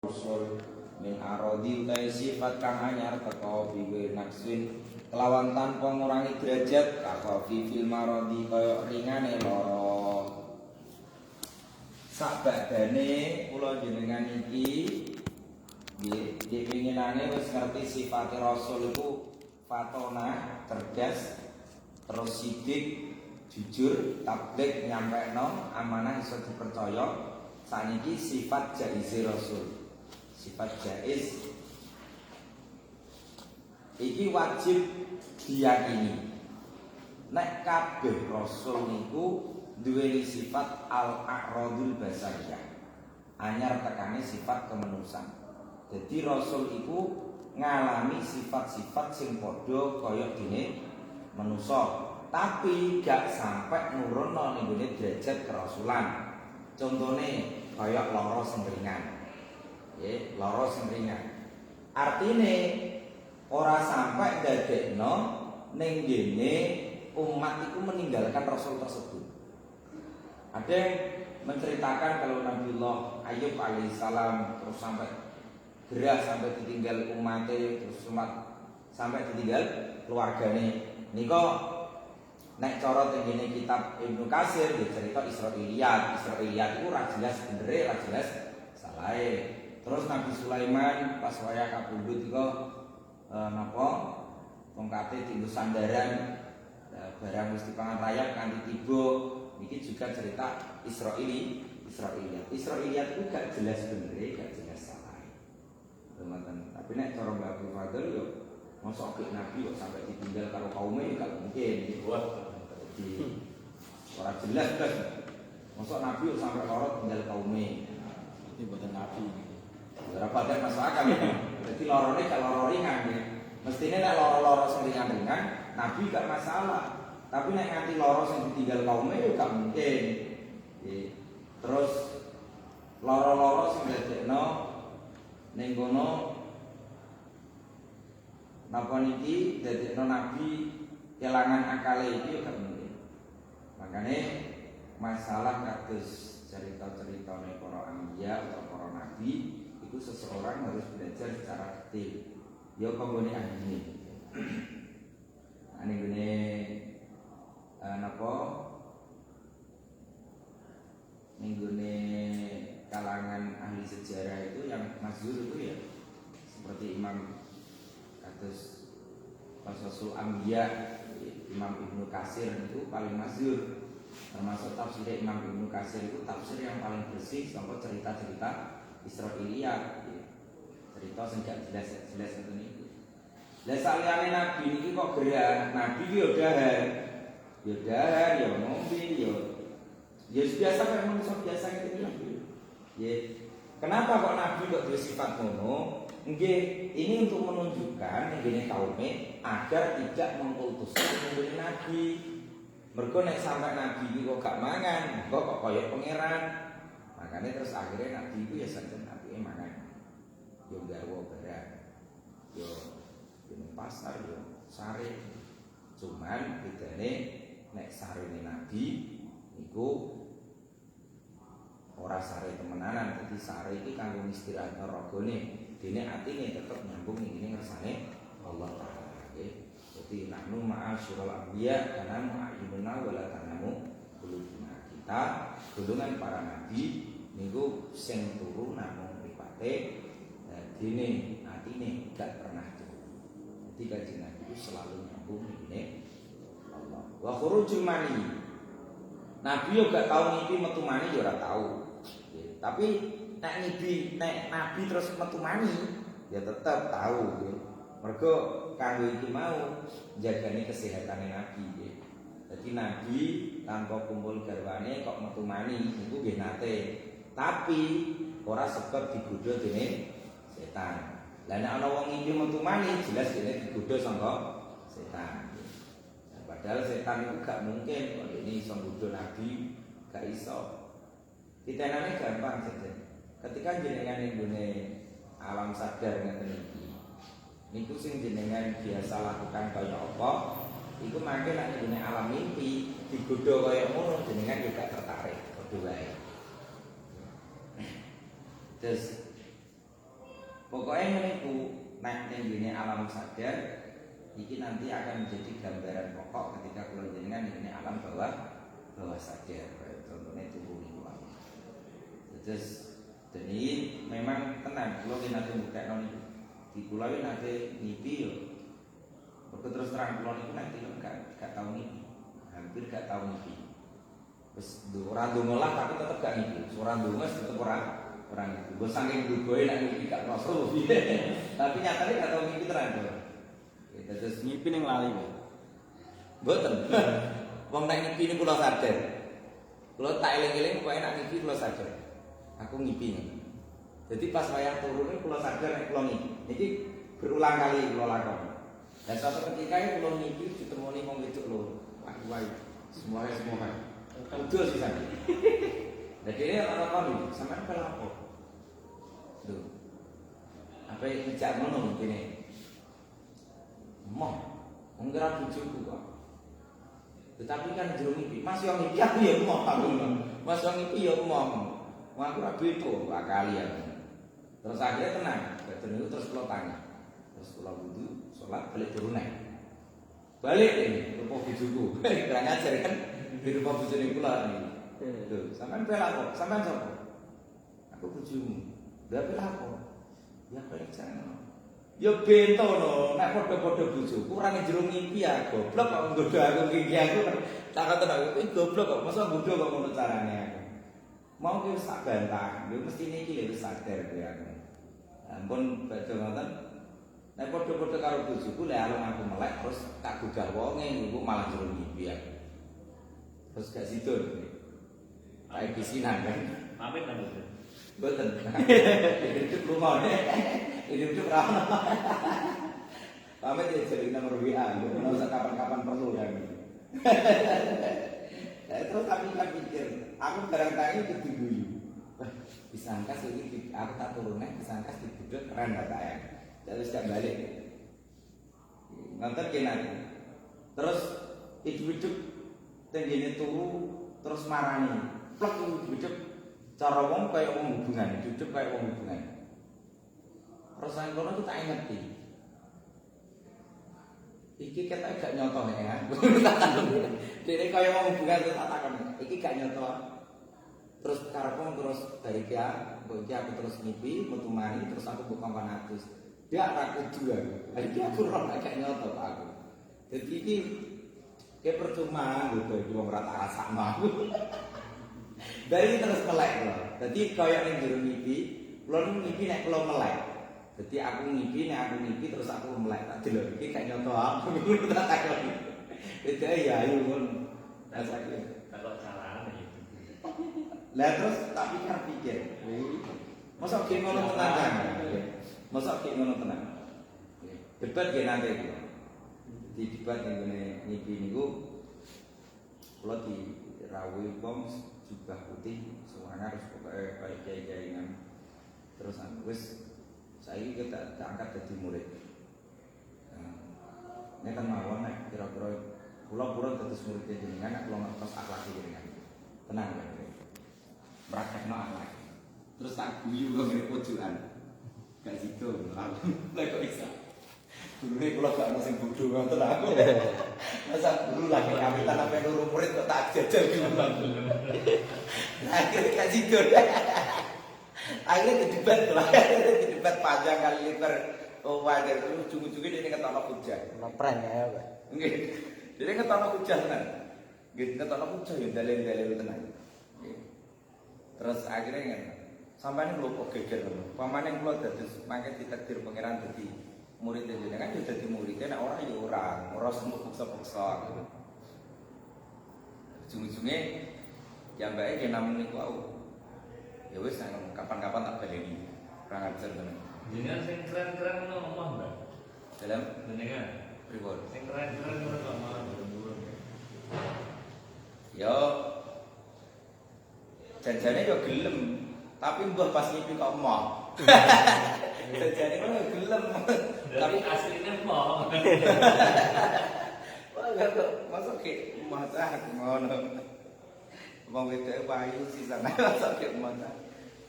usul min arodi utai sifat kang anyar teko biwe naksin kelawan tanpa ngurangi derajat kakhofi fil marodi kaya ringane loro sak badane kula jenengan iki nggih dipinginane wis ngerti sifat rasul iku fatona cerdas terus sidik jujur tabligh nyampekno amanah iso dipercaya saniki sifat jaiz rasul. Sifat jaiz iki wajib diyakini. Nek kabeh rasul niku duweni sifat al-a'radul basariyah. Anyar tekane sifat kemenusan. Jadi rasul iku ngalami sifat-sifat sing padha kaya dene manusa, tapi gak sampai nurunno ning gone derajat kerasulan. Contone kaya lara sing ringan. Nggih, lara sing ringan. Artine ora sampai dadekno ning gene umat itu meninggalkan rasul tersebut. Ada yang menceritakan kalau Nabiullah Ayub alaihissalam terus sampai gerah sampai ditinggal umatnya, terus umat sampai ditinggal keluargane. Niko nek cara tengene kitab Ibnu Katsir ya cerita Israiliyat. Israiliyat itu ra jelas benere, ra jelas salahe. Terus Nabi Sulaiman pas waya kapundhut iku napa tongkate dienggo sandaran barang wis dipangan rayap kanthi tiba. Niki juga cerita Israiliyat. Israiliyat itu gak jelas benere, gak jelas salahe. Teman-teman, tapi nek cara Mbak Abdul Fadil yo mosok Nabi kok sampai ditinggal karo kaumnya ya gak mungkin. Jadi orang jelas kan, masuk Nabi sampai lorot tinggal kaumnya. Ini buatan Nabi. Berapa ada masuk akal ya? Jadi lorone gak loro ringan ya. Mestinya nek loro-loro sing ringan, Nabi gak masalah. Tapi nek nganti loro sing ditinggal kaumnya ya gak mungkin. Terus loro-loro sing dadekno ning kono napa niki dadekno Nabi kelangan akale iki ya gak mungkin. Makanya masalah kados cerita-cerita para anbiya atau para nabi itu seseorang harus belajar secara detail. Ya kanggone ahline. Ane gene napa ninggone kalangan ahli sejarah itu yang masyhur itu ya seperti Imam kados Qasasul Anbiya, Imam Ibnu Katsir itu paling masyhur. Termasuk tafsir Imam Ibnu Katsir itu tafsir yang paling bersih sampai cerita-cerita Israiliyat. Cerita sing gak jelas ngoten niku. Lah saliyane nabi niki kok gerah, nabi ki yo dahar. Yo dahar, yo ngombe, yo biasa kayak manusia biasa gitu ya. Kenapa kok nabi kok duwe sifat ngono? Nggih, ini untuk menunjukkan ngene kaume agar tidak mengkultuskan menjadi nabi. Mergo nek sampai nabi iki kok gak mangan, kok kaya pangeran. Makanya terus akhirnya nabi itu ya sajen nabi mangan. Yo garwa barang. Yo ning pasar yo sare. Cuman bedane nek sarene nabi niku ora sare temenanan, dadi sare iki kanggo istirahat ragane. Dene atine tetep nyambung ngene ngersane Allah Taala. Jadi nahnu ma'asyiral anbiya kana mu'ayyununa wala tanamu qulubuna. Kita golongan para nabi niku sing turu namung mripate dene atine gak pernah turu. Jadi kanjeng Nabi itu selalu nyambung ngene Allah. Wa khurujul mani. Nabi yo gak tau ngipi metu mani yo ora tau. Tapi nek nabi terus metu mani ya tetap tahu ya. Mergo kanggo iki mau jagane kesehatane nabi ya. Jadi nabi tanpa kumpul garwane kok metu mani niku nggih nate. Tapi ora sebab digodha dening setan. Lah nek ana wong ngimpi metu mani jelas dene digodha sangka setan. Nah, padahal setan itu gak mungkin kok ini iso nggodha nabi, gak iso. Ditenane gampang saja. Ketika jenengan nggone alam sadar ngeten iki. Niku sing jenengan biasa lakukan kaya apa? Iku mangke nek nggone alam mimpi digodha kaya ngono jenengan juga tertarik padha wae. Terus Pokoknya ngene ku nek ngene alam sadar iki nanti akan menjadi gambaran pokok ketika kula jenengan ngene alam bawah sadar. Contohnya tubuh niku. Terus jadi memang tenang kula nate mbukekno niku. Di kula nate ngipi yo. Kok terus terang kula niku nek gak tau ngipi. Hampir gak tau ngipi. Wis ora ndonga lah tapi tetep gak ngipi. Ora ndonga tetep ora itu. Gue saking dugoe nek ngipi gak kroso. Tapi nyatane gak tau ngipi terang. Terus ngipi ning lali wae. Mboten. Wong nek ngipi niku kula sadar. Kula tak eling-eling pokoke nek ngipi kula sadar. Aku ngipi nih. Jadi pas wayah turune kula sadar nek kula ngipi. Iki berulang kali kula lakoni. Dan suatu ketika kula ngipi ditemoni wong wedok lho. Wah, semuanya. Udul sih sampe. Jadi ini orang-orang sampean pel apa? Lho. Apa ngejak ngono ngene. Moh, ora bojoku kok. Tetapi kan jero ngipi, Mas yo ngipi aku ya moh aku. Mas yo ngipi ya moh. Wong aku ora beda akali ya. Terus akhirnya tenang, badan itu terus kula tanya. Terus kula wudu, salat balik turun naik. Balik ini, rupa bojoku. Kurang ajar kan, di rupa bojone kula iki. Lho, sampean pelak kok, sampean sapa? Aku bojomu. Lah pelak kok. Ya pelak jangan. Ya bento no, nek padha-padha bojoku ora ning jero ngimpi ya goblok kok nggodho aku ngimpi aku. Tak kata aku iki goblok kok, masa bodho kok ngono carane aku. Mau ki wis tak bantah, yo mesti iki wis sadar kowe aku. Ampun badhe ngoten. Nek padha-padha karo bojoku lek alung aku melek terus tak gugah wonge niku malah jero ngimpi aku. Terus gak sidur. Kayak bisinan kan. Pamit nang boten. Boten. Itu rumah. Ini untuk ramah. Pamit ya jadi nomor WA. Kalau usah kapan-kapan perlu kan. Terus aku kan pikir, aku barang-barang itu diguyu. Disangkas ini aku tak turunnya, disangkas dibudut keren kata ya. Terus gak balik. Nonton kenan. Terus ibu-ibu tenggine turu terus marani. Plek ibu-ibu cara wong kaya wong hubungan, ibu-ibu kaya wong hubungan. Perasaan kono itu tak ngerti. Iki kita gak nyoto ya. Dene kaya wong hubungan tak takon. Iki gak nyoto. Terus karepku terus dari dia, kok iki aku terus ngipi, metu mari terus aku mbok kongkon atus. Dia aku dua. Iki aku ora gak nyoto aku. Jadi iki kayak percuma gitu, wong ora tak rasakno aku. Dari terus melek loh. Jadi kaya ning jero ngipi, kula ngipi nek kula melek. Jadi aku ngipi terus aku melek tak delok iki gak nyoto aku tak takon. Itu ya ayo ngono. Takok carane itu. Lah terus tak pikir. Masa ki ngono tenan. Masa ki ngono tenan. Debat ge nanti iki. Di debat ngene ngipi niku kula dirawuhi wong jubah putih semuanya harus pokoke kaya kiai-kiai terus wis saiki kita angkat dadi murid. Nek kan mawon nek kira-kira kula purun dadi murid jenengan nek kula ngertos akhlak jenengan. Tenang ya. Praktekno akhlak. Terus tak guyu kok ngene pojokan. Gak sido lah kok bisa. Gurune kula gak mau sing bodho ngoten aku. Masa guru lagi kapitan sampe nuru murid kok tak jajal gitu. Akhirnya gak sido. Akhirnya debat panjang kali lebar. Oh wajar ujung-ujungnya dia ngetokno hujah. Ngeprank ya, Pak. Nggih. Dia ngetokno hujah tenan. Nggih, ngetokno hujah ya dalil-dalil tenan. Terus akhirnya kan sampane lho kok geger lho. Pamane kula dados mangke ditakdir pangeran dadi murid jenengan ya dadi murid nek ora ya ora sembuh paksa-paksa. Ujung-ujungnya ya mbake yen namung niku aku. Ya wis kapan-kapan tak baleni. Kurang ajar tenan. Jenengan sing keren-keren ngono omah, Mbak. Dalam Jenengan reward. sing keren-keren ngono kok malah burung-burung. Yo janjane yo gelem, tapi mbah pas ngipi kok emoh. Janjane kok gelem. Tapi aslinya mau. Wah, kok masuk ke mata ngono. Wong wedok payu sisane masuk ke mata.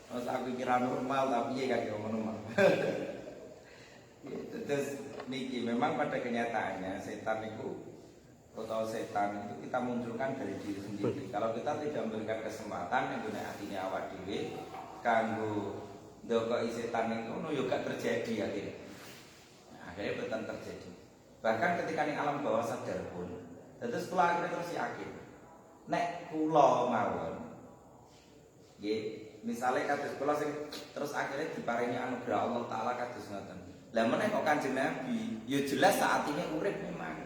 Masa aku kira normal tapi ya kayak ngono mah. Terus niki memang pada kenyataannya setan itu atau setan itu kita munculkan dari diri sendiri. Kalau kita tidak memberikan kesempatan yang guna hatinya awak dewi, kanggo ndokoi setan itu no juga terjadi akhirnya. Nah, akhirnya betul terjadi. Bahkan ketika di alam bawah sadar pun, terus kula akhirnya terus yakin. Nek kula mawon, nggih, misale kados kula sing terus akhirnya diparingi anugerah Allah Taala kados ngoten. Lah meneh kok Kanjeng Nabi, ya jelas saat ini urip memang.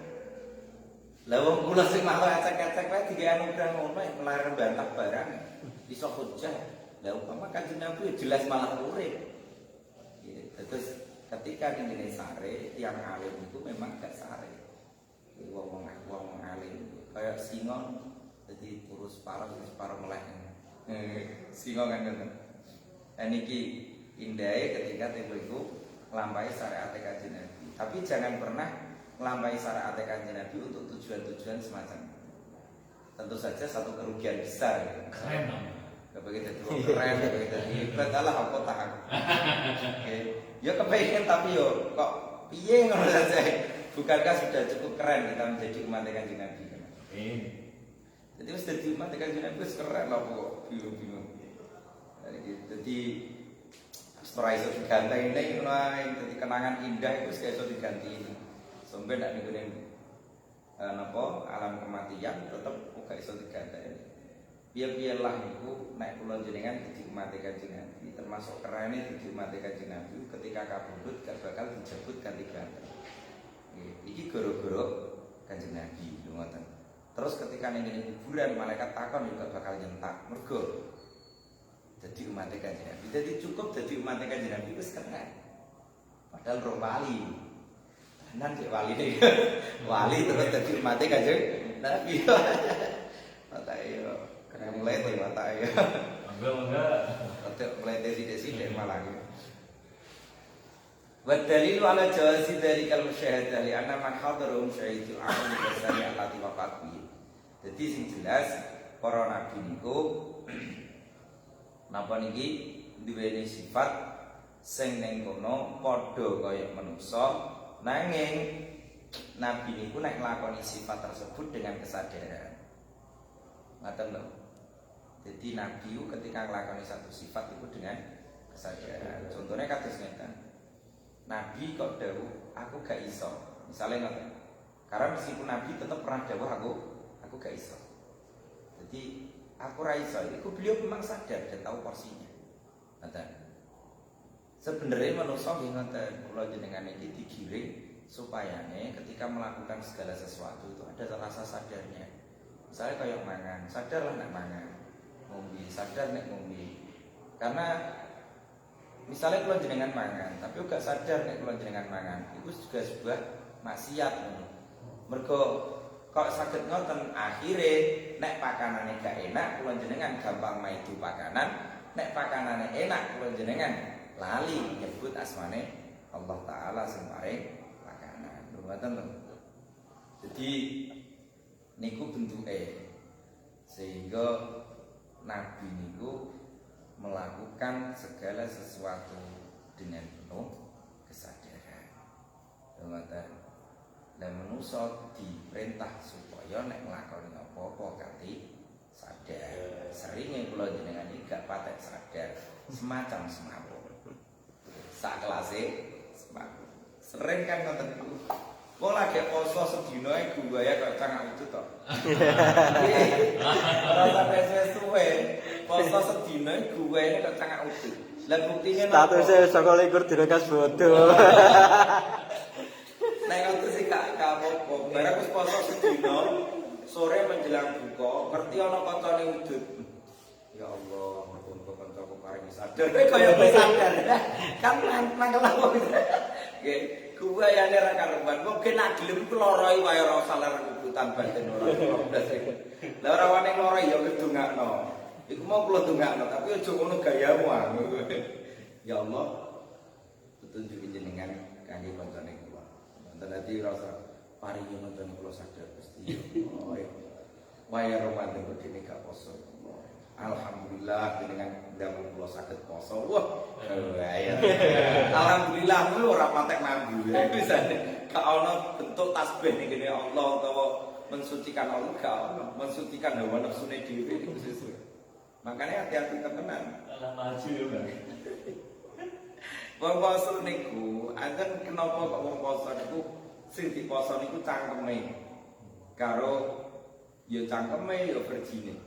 Lah wong kula sing malah acak-acak wae digawe anugerah ngono melarang bantah barang iso hujah. Lah umpama Kanjeng Nabi jelas malah urip. Gitu. Terus ketika ning sare yang alim itu memang gak sare. Wong alim kaya singa dadi turu separuh meleh. Singa kan ngoten. Lah niki indahe ketika tempo iku nglampahi syariat Kanjeng Nabi. Tapi jangan pernah nglampahi syariat Kanjeng Nabi untuk tujuan-tujuan semacam itu. Tentu saja satu kerugian besar. Gitu. Keren dong. Gak begitu keren, gak begitu hebat Allah aku tahan. Ya kepengen tapi yo kok piye ngono saja. Bukankah sudah cukup keren kita menjadi umat Kanjeng Nabi? Jadi wis dadi umat Kanjeng Nabi wis keren lah kok bingung-bingung. Jadi setelah itu diganti ini, jadi kenangan indah itu iso diganti ini. Sampai nak nih napa alam kematian tetap bukan iso diganti ini. Biar lah itu naik pulau jenengan di umat Kanjeng Nabi, termasuk kerane di umat Kanjeng Nabi. Ketika kabudut gak bakal dijabut ganti-ganti. Iki goro-goro Kanjeng Nabi, ngoten. Terus ketika ning kuburan malaikat takon juga bakal nyentak mergo jadi umat Kanjeng Nabi. Jadi cukup jadi umat Kanjeng Nabi wis keren. Padahal roh wali. Tenan cek wali nih. Wali terus jadi umat Kanjeng Nabi. Mata yo keren mlete mata yo. Mangga. Otak mlete sithik-sithik malah. Wa dalilu ala jawazi dzalika al-musyahadah li anna man hadarum syahidul aqli basari allati waqat bi. Jadi sing jelas para nabi niku napa niki duweni sifat sing ning kono padha kaya manusa nanging nabi niku nek nglakoni sifat tersebut dengan kesadaran. Ngoten lho. Jadi nabi itu ketika nglakoni satu sifat itu dengan kesadaran. Contohnya kados ngeten. Nabi kok dawuh aku gak iso. Misalnya ngoten. Karena meskipun nabi tetap pernah dawuh aku gak iso. Jadi aku ra iso, itu beliau memang sadar dan tahu porsinya. Ngoten. Sebenarnya manusia nggih ngoten, kula jenengan iki digiring supaya ketika melakukan segala sesuatu itu ada rasa sadarnya. Misalnya kayak mangan, sadarlah nek mangan. Ngombe, sadar nek ngombe. Karena misalnya kula jenengan mangan, tapi gak sadar nek kula jenengan mangan, itu juga sebuah maksiat. Mergo kok saged ngoten akhire nek pakanane gak enak kula jenengan gampang maidu pakanan, nek pakanane enak kula jenengan lali nyebut asmane Allah Taala sing paring pakanan. Ngoten lho. Jadi niku bentuke sehingga nabi niku melakukan segala sesuatu dengan penuh kesadaran. Ngoten. Dan manusia diperintah supaya nek nglakoni apa-apa kanthi sadar. Seringe kula jenengan iki gak patek sadar, semacam semaput. Sak kelase semaput. Sering kan ngoten niku. Kok lagi poso sedina iku gaya kok cangak itu to. Ora sampe suwe. Poso sedina iku gaya kok cangak utuh. Lah buktine statusnya saka likur direkas bodoh. Nek ngoten sih gak apa-apa. Barang wis poso sedina, sore menjelang buka, ngerti ana kancane udut. Ya Allah, muga-muga kancaku paring sadar. Kaya wis sadar. Kan mangkel apa gitu. Nggih, guayane ra karuan. Wong nak gelem ku loroi wae ora usah lar kubutan batin ora. Lah ora wani loroi ya kedungakno. Iku mau kula dongakno, tapi aja ngono gayamu. Ya Allah, petunjuk jenengan kangge kancane kula. Wonten ati rasa paringi wonten kula sadar Gusti. Oh ya. Wae Ramadan kene gak poso. Alhamdulillah dengan damel kula saged poso. Wah, ya. Alhamdulillah kuwi ora patek mambu. Bisa gak ana bentuk tasbih ning kene Allah utawa mensucikan Allah gak ana, mensucikan hawa nafsune dhewe niku sesuai. Makanya hati-hati tenan. Alah maju ya, Bang. Wong poso niku, anjen kenapa kok wong poso niku sing diposo niku cangkeme. Karo ya cangkeme ya verjine.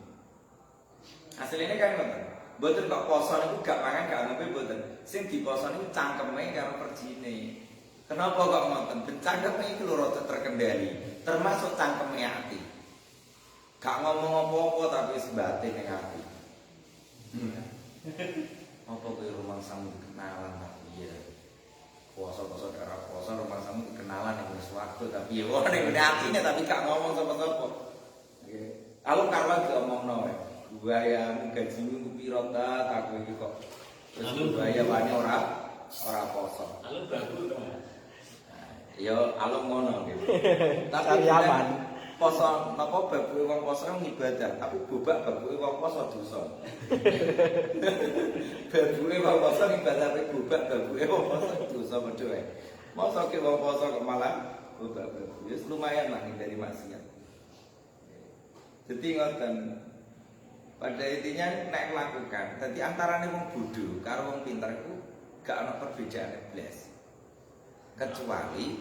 Asline kan ngoten. Mboten kok poso niku gak mangan gak ngombe mboten. Sing diposo niku cangkeme karo verjine. Kenapa kok ngoten? Ben cangkeme iku lho rada terkendali, termasuk cangkeme ati. Gak ngomong apa-apa tapi wis batin ning ati. Apa kowe rumangsamu kenalan tapi ya poso-poso karo poso rumangsamu kenalan ning swarga tapi ya ora ning atine tapi gak ngomong sapa-sapa. Nggih. Alung karwan diomongno wae. Buaya gajimu piro ta tak iki kok. Terus buaya wani ora poso. Alung bagus to. Ya alung ngono nggih. Tapi Cari aman. Poso napa babuke wong poso ngibadah, tapi bobak babuke wong poso dosa. Babuke wong poso ngibadah tapi bobak babuke wong poso dosa padha wae. Mosok ke wong poso kok malah bobak babu. Ya lumayan lah dari maksiat. Jadi ngoten. Pada intinya nek melakukan, dadi antarane wong bodho karo wong pinter iku gak ana perbedaan blas. Kecuali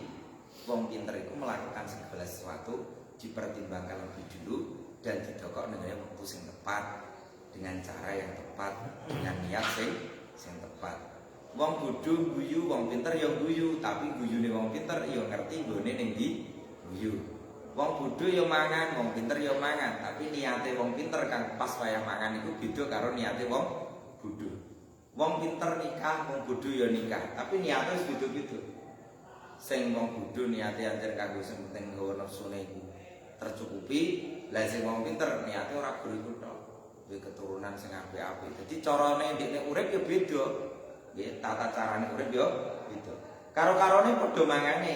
wong pinter iku melakukan segala sesuatu dipertimbangkan lebih dulu dan didokok dengan waktu yang tepat, dengan cara yang tepat, dengan niat sing tepat. Wong bodho guyu, wong pinter ya guyu, tapi guyune wong pinter ya ngerti nggone ning ndi guyu. Wong bodho ya mangan, wong pinter ya mangan, tapi niate wong pinter kang pas wayah mangan iku beda karo niate wong bodho. Wong pinter nikah, wong bodho ya nikah, tapi niate wis beda-beda. Sing wong bodho niate anjer kanggo sing penting hawa nafsune iku tercukupi, lah sing wong pinter niate ora guru tok. Duwe keturunan sing apik-apik. Dadi carane ndekne urip ya beda. Nggih, tata carane urip ya beda. Karo-karone padha mangane,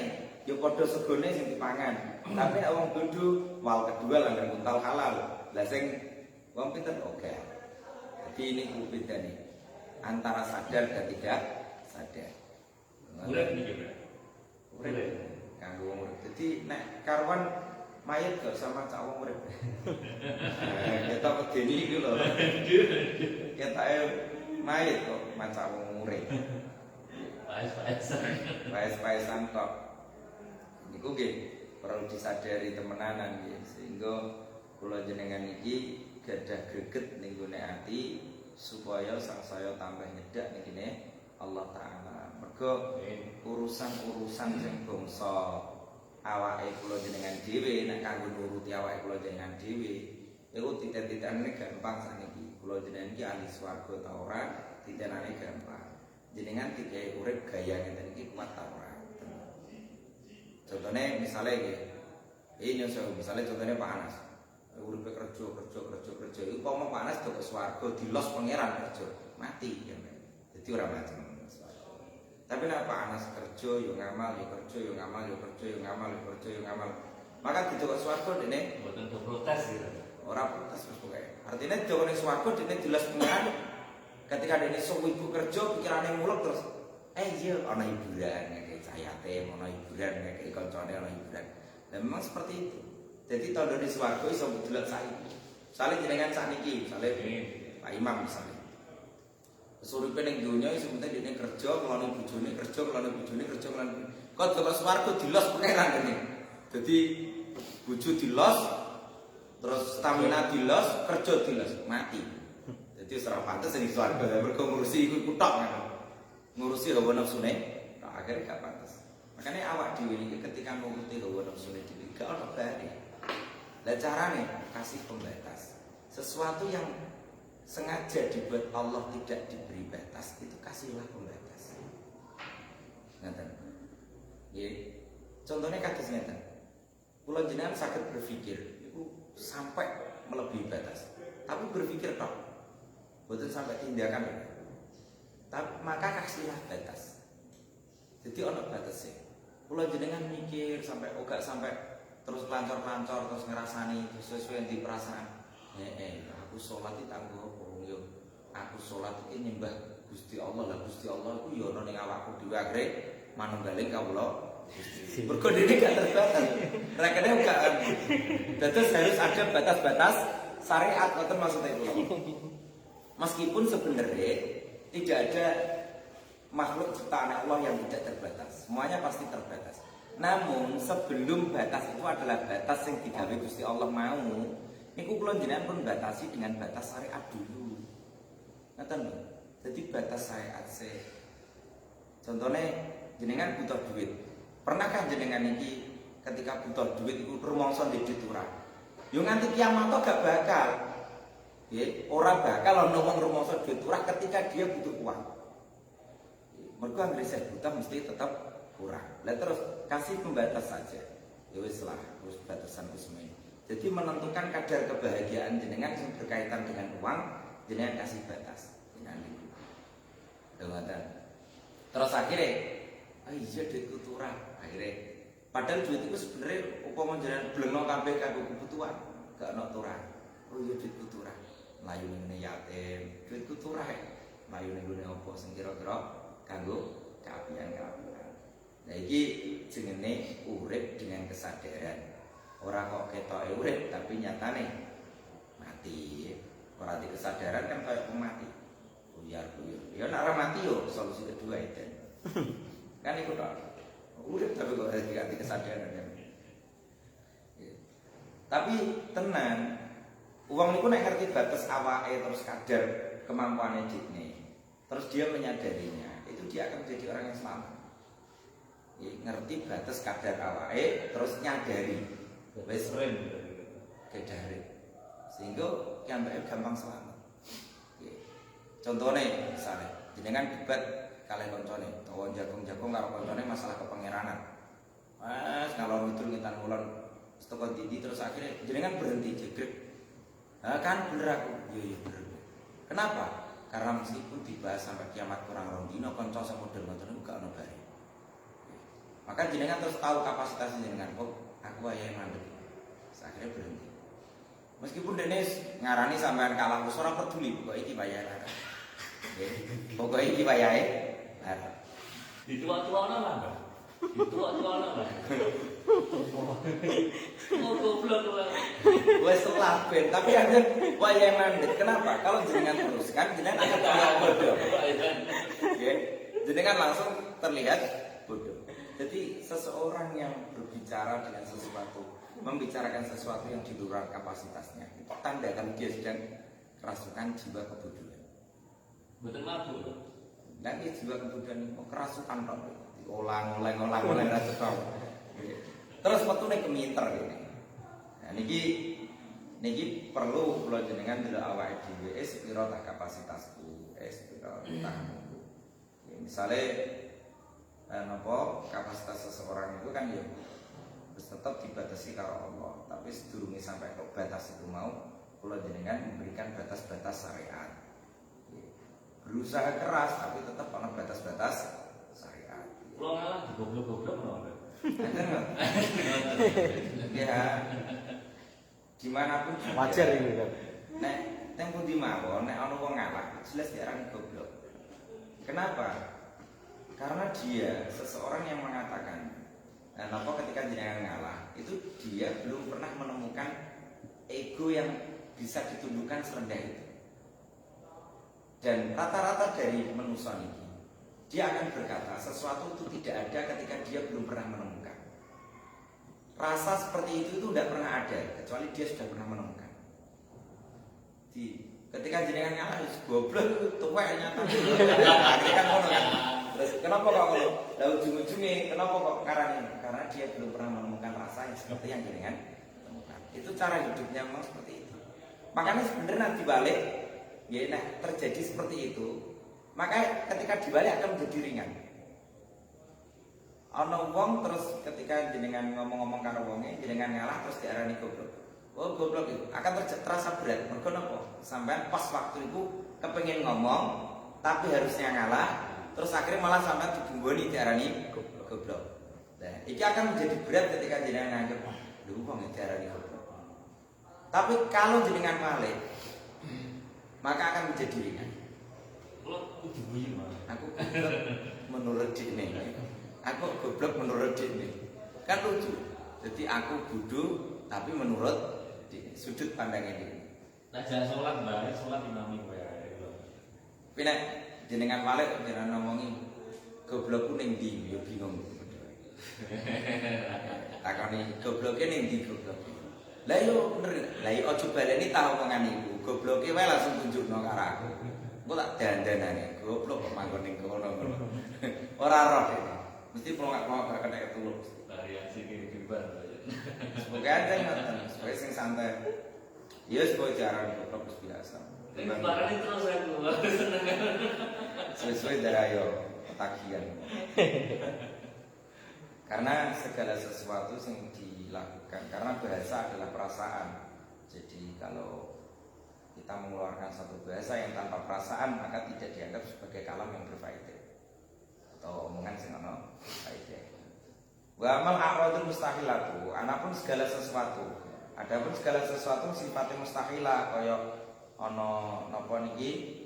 ya padha segone sing dipangan. Tapi nek wong bodho wal kedua langgar kuntal halal. Lah sing wong pinter oke. Jadi ini bedane antara sadar dan tidak sadar. Urip iki, Bang. Urip kanggo wong urip. Jadi nek karuan mayit gak sama cak wong urip. Kita medeni iki lho. Ketake mayit kok maca wong urip. Paes-paesan kok. Niku nggih perlu disadari temenanan nggih sehingga kula jenengan iki gadah greget ning gone ati supaya sangsaya tambah nyedak ning kene Allah taala. Mergo urusan-urusan sing bangsa awake kula jenengan dhewe nek kanggo nuruti awake kula jenengan dhewe iku titik-titikane gampang saniki. Kula jenengan iki ahli swarga ta ora, titikane gampang. Jenengan digawe urip gaya ngeten iki kuat ta ora. Contohnya misalnya ini misalnya contohnya Pak Anas uripe kerja itu mau Pak Anas ke swarga dilos pangeran kerja mati ya. Jadi ora macam tapi nek Pak Anas kerja yo ngamal yo kerja yo ngamal yo kerja yo ngamal yo kerja yo ngamal maka di swarga dene Mboten protes gitu. ora protes wis pokoke artinya di swarga dene dilos pangeran ketika dene ibu kerja pikirane mulek terus iya ana hiburan cahayate ana hiburan kayak koncone ana hiburan. Dan memang seperti itu. Jadi tandane swarga iso didelok saiki. Misale jenengan sakniki, misale Pak Imam misale. Suripe ning donya iso penting dene kerja, ngeloni bojone kerja, ngeloni bojone kerja, ngeloni. Kok delok swarga dilos pangeran dene. Dadi bojo dilos, terus stamina dilos, kerja dilos, mati. Jadi wis ora pantes ning swarga mergo ngurusi iku tok ngono. Ngurusi hawa nafsune akhirnya gak pantas. Makanya awak dhewe iki ketika nuruti hawa nafsune dhewe gak ono bare. Lah carane kasih pembatas. Sesuatu yang sengaja dibuat Allah tidak diberi batas itu kasihlah pembatas. Ngaten. Nggih. Contohnya kados ngeten. Kula jenengan saged berpikir iku sampai melebihi batas. Tapi berpikir tok. Boten sampai tindakan. Tapi maka kasihlah batas. Jadi ono batasnya. Kula jenengan mikir sampai sampai terus lancor-lancor terus ngerasani sesuai yang di perasaan. Aku sholat itu tanggo apa? Yo aku sholat iki nyembah Gusti Allah. Lah Gusti Allah iku yo ana ning awakku dhewe akhire manunggaling kawula Gusti. Mergo dene gak terbatas. Rekene gak. Dados harus ada batas-batas syariat ngoten maksudnya kula. Meskipun sebenarnya tidak ada makhluk ciptaan Allah yang tidak terbatas. Semuanya pasti terbatas. Namun sebelum batas itu adalah batas yang digawe Gusti Allah mau, niku kula jenengan pun batasi dengan batas syariat dulu. Ngoten lho. Jadi batas syariat contohnya jenengan butuh duit. Pernahkah jenengan iki ketika butuh duit iku rumangsa ndek duit ora? Yo nganti kiamat gak bakal. Nggih, ora bakal ana wong rumangsa duit ora ketika dia butuh uang. Mergo anggere saya butuh mesti tetap kurang. Lah terus kasih pembatas saja. Ya wis lah, terus batasan kusme. Jadi menentukan kadar kebahagiaan jenengan yang berkaitan dengan uang, jenengan kasih batas. Jenengan niku. Terus akhirnya, iya duitku turah. Akhirnya, padahal duit itu sebenarnya upama jenengan blengno kabeh kanggo kebutuhan, gak ono turah. Oh iya duitku turah. Mlayu ning yatim, duitku turah. Mlayu ning gone apa sing kira-kira kanggo keapian-keapian. Nah iki jenenge urip dengan kesadaran. Ora kok ketoke urip tapi nyatane mati. Ora di kesadaran kan kayak pemati. Buyar-buyar. Ya nek ora mati yo solusi kedua itu. Kan iku tok. Urip tapi kok ganti kesadaran kan. Tapi tenang. Uang niku nek ngerti batas awake terus kadar kemampuane dikne. Terus dia menyadarinya, itu dia akan menjadi orang yang selamat. Ya, ngerti batas kadar awake terus nyadari. Wis kedare. Sehingga kiambake gampang selamat. Ya. Contohnya misalnya jenengan debat kalih koncone, utawa jagung-jagung karo koncone masalah kepangeranan. Mas kalau ngidul ngitan ulon seteko didi terus akhirnya jenengan berhenti jegrek. Nah, kan bener aku. Iya bener. Kenapa? Karena meskipun dibahas sampai kiamat kurang rong dino kanca sing model ngoten niku gak ono bare. Maka jenengan terus tahu kapasitas jenengan kok aku wayahe mandek. Akhirnya berhenti. Meskipun dene ngarani sampean kalah wis ora peduli kok iki wayahe lara. Nggih. Pokoke iki wayahe lara. Ditua-tuana lah. Ditua-tuana lah. Oh goblok lah. Wes selah ben, tapi ada wayahe mandek. Kenapa? Kalau jenengan teruskan jenengan akan terlihat bodoh. Nggih. Jenengan langsung terlihat bodoh. Jadi seseorang yang berbicara dengan sesuatu, membicarakan sesuatu yang di luar kapasitasnya, itu tanda kalau dia sedang kerasukan jiwa kebodohan. Betul mabuk. Dan dia jiwa kebodohan itu kerasukan tok. Olang rasa tau. Terus metune keminter ini. Nah niki perlu kula jenengan delok awake dhewe pira ta kapasitasku, pira tahanku. Misale napa kapasitas seseorang itu kan ya harus tetap dibatasi karo Allah, tapi sedurunge sampai ke batas itu mau kula jenengan memberikan batas-batas syariat. Berusaha keras tapi tetap ana batas-batas syariat. Kula ngalah goblok-goblok ngono. Ya, dimanapun juga, Wajar ini kan. Nek tempo di mawon, nek ana wong ngalah, jelas diarani goblok. Kenapa? Karena dia seseorang yang mengatakan, apa ketika jenengan ngalah, itu dia belum pernah menemukan ego yang bisa ditundukkan serendah itu. Dan rata-rata dari manusia ini, dia akan berkata sesuatu itu tidak ada ketika dia belum pernah menemukan. Rasa seperti itu tidak pernah ada kecuali dia sudah pernah menemukan. Ketika jenengan ngalah, goblok itu tuwek nyata. Kan ngono kan. Terus kenapa kok kalau ujung-ujungnya kenapa kok karang ini? Karena dia belum pernah menemukan rasa yang seperti yang jenengan temukan. Itu cara hidupnya memang seperti itu. Makanya sebenarnya dibalik, ya nah terjadi seperti itu. Maka ketika dibalik akan menjadi ringan. Ana wong terus ketika jenengan ngomong-ngomong karo wonge, jenengan ngalah terus diarani goblok. Oh goblok itu akan terasa berat. Mergo napa? Sampean pas waktu itu kepengin ngomong tapi harusnya ngalah, terus akhirnya malah sampean dibumboni diarani goblok. Nah, iki akan menjadi berat ketika jenengan nganggep, lho wong diarani goblok. Tapi kalau jenengan balik maka akan menjadi ringan. Kalau udah bunyi mah. Aku goblok menurut dene. Aku goblok menurut dene. Kan lucu. Jadi aku bodoh tapi menurut sudut pandangnya dia. Nah jangan sholat mbak, sholat imami gue ya. Tapi nek jenengan walik jenengan ngomongi goblok ku ning ndi yo bingung. Takoni gobloke ning ndi goblok. Lah yo bener. Lah yo aja baleni tau omongan iku. Gobloke wae langsung tunjukno karo aku. Engko tak dandanane goblok kok manggon ning kono. Ora roh. Mesti pelongak-pelongak kena tulung. Variasi kehidupan. Semoga ada ngoten, supaya sing santai. Ya sesuai cara goblok biasa. Ini barangnya terus saya keluar. Sesuai darayo tagihan. Karena segala sesuatu yang dilakukan, karena bahasa adalah perasaan. Jadi kalau kita mengeluarkan satu bahasa yang tanpa perasaan, maka tidak dianggap sebagai kalam yang berfaedah atau omongan sing ana faedah. Wa amal a'radul mustahilatu, anapun segala sesuatu. Adapun segala sesuatu sifatnya mustahilah kaya ana napa niki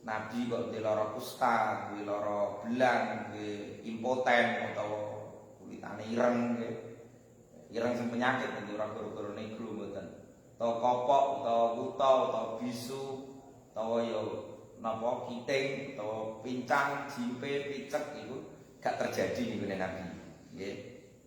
Nabi kok dilara kusta, duwe lara belang, duwe impoten utawa kulitane ireng nggih. Ireng sing penyakit niki ora gara-gara negro mboten. Utawa kopok, utawa kuta, utawa bisu, utawa ya napa kiting, utawa pincang, jimpe, picek iku gak terjadi ning gone Nabi. Nggih,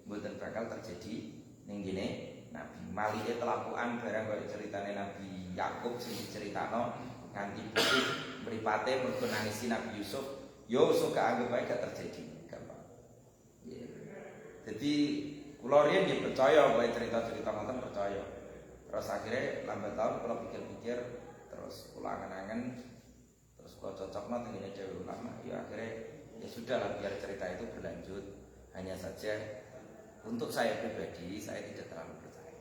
mboten bakal terjadi ning gene Nabi. Malike telapukan barang kaya ceritane Nabi Yakub sing diceritakno nganti putih mripate mergo nangisi Nabi Yusuf, yo gak anggap bae gak terjadi. Gampang. Nggih. Dadi kula riyen nggih percaya bae cerita-cerita ngoten percaya. Terus akhirnya lambat laun kula pikir-pikir terus kula angen-angen terus kula cocokno tengene dhewe ulama. Ya akhirnya ya sudahlah biar cerita itu berlanjut. Hanya saja untuk saya pribadi saya tidak terlalu percaya.